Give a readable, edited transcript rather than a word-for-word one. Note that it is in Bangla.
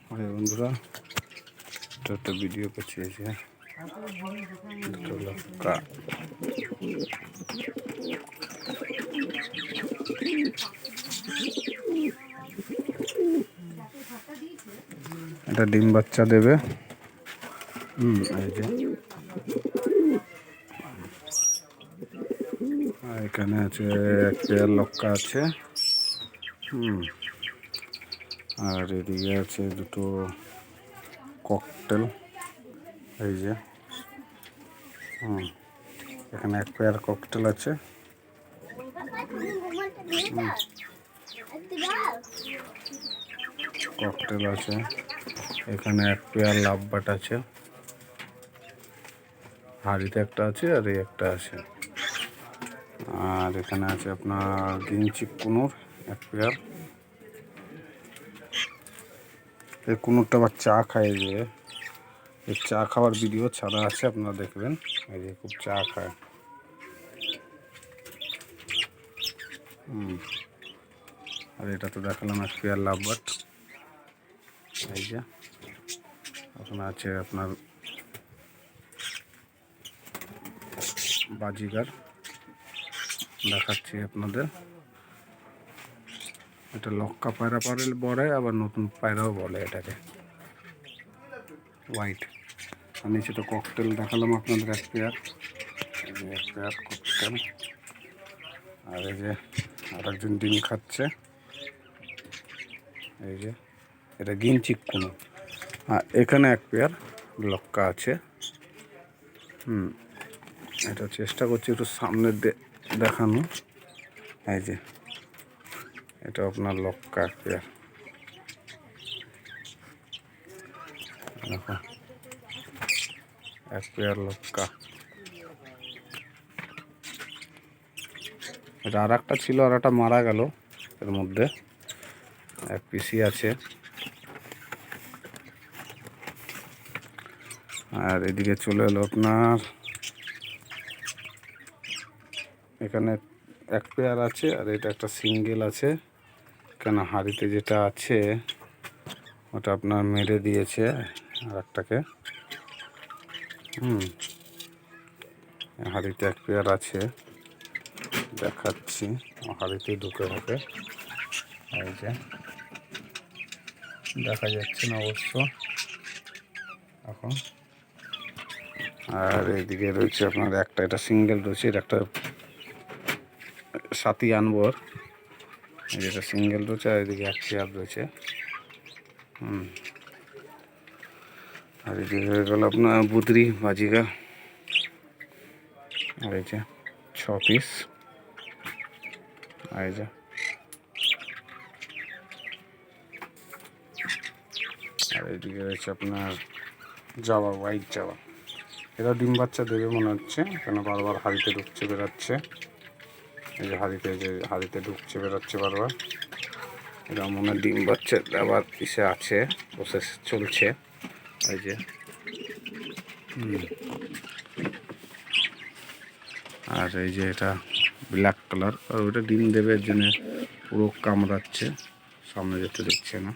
হাই বন্ধুরা, এটা একটা ভিডিও করছি। দুটো লক্কা এটা ডিম বাচ্চা দেবে। এই যে এখানে আছে এক পেয়ার লক্কা আছে। আর এদিকে আছে দুটো ককটেল। এই যে এখানে এক পেয়ার ককটেল আছে। ককটেল আছে। এখানে এক পেয়ার লাভবাট আছে। হাড়িতে একটা আছে আর এই একটা আছে। আর এখানে আছে আপনার গ্রিন চিক-কুনুর এক পেয়ার। এই কুনুরটা আবার চা খায়। যে এই চা খাওয়ার ভিডিও ছাড়া আছে, আপনারা দেখবেন। এই যে খুব চা খায়। আর এটা তো দেখালাম এক পেয়ার লাভবাট। এই যে এখন আছে আপনার বাজিগার, দেখাচ্ছি আপনাদের। এটা লক্কা পায়রা বলে, আবার নতুন পায়রাও বলে এটাকে, হোয়াইট। আর নিচে তো ককটেল দেখালাম আপনাদের এক পেয়ার। এক পেয়ার ককটেল। আর এই যে আরেকজন ডিম খাচ্ছে। এই যে এটা গ্রিন চিক-কুনু। আর এখানে এক পেয়ার লক্কা আছে। এটা চেষ্টা করছি একটু সামনে দেখানো। এই যে এটা আপনার লক্কা এক পেয়ার। দেখো এক পেয়ার লক্কা। এটা আর একটা ছিল, আর একটা মারা গেল। এর মধ্যে এক পিসি আছে। আর এদিকে চলে এলো আপনার, এখানে এক পেয়ার আছে আর এটা একটা সিঙ্গেল আছে। কেন হাড়িতে যেটা আছে ওটা আপনার মেরে দিয়েছে আর একটাকে। হাড়িতে এক পেয়ার আছে, দেখাচ্ছি। হাড়িতে ঢুকে হবে। এই যে দেখা যাচ্ছে না অবশ্য এখন। আর এদিকে রয়েছে আপনার একটা, এটা সিঙ্গেল রয়েছে। এটা একটা সাথী আনবর। যেটা সিঙ্গেল রয়েছে। আর এদিকে এক পেয়ার রয়েছে। আর এদিকে হয়ে গেল আপনার বুদরি বাজিগা। আর এই যে 6 পিস। এই যে আর এইদিকে রয়েছে আপনার জাবা, হোয়াইট জাবা। এরা ডিম বাচ্চা দেবে মনে হচ্ছে, কেন বারবার হাড়িতে ঢুকছে বেরাচ্ছে। এই যে হাড়িতে ঢুকছে বেরাচ্ছে বারবার। এরা মনে হয় ডিম বাচ্চা আবার ইসে আছে, প্রসেস চলছে। এই যে আর এই যে এটা ব্ল্যাক কালার। আর ওটা ডিম দেবে, এর জন্য পুরো কামড়াচ্ছে, সামনে যেতে দিচ্ছে না।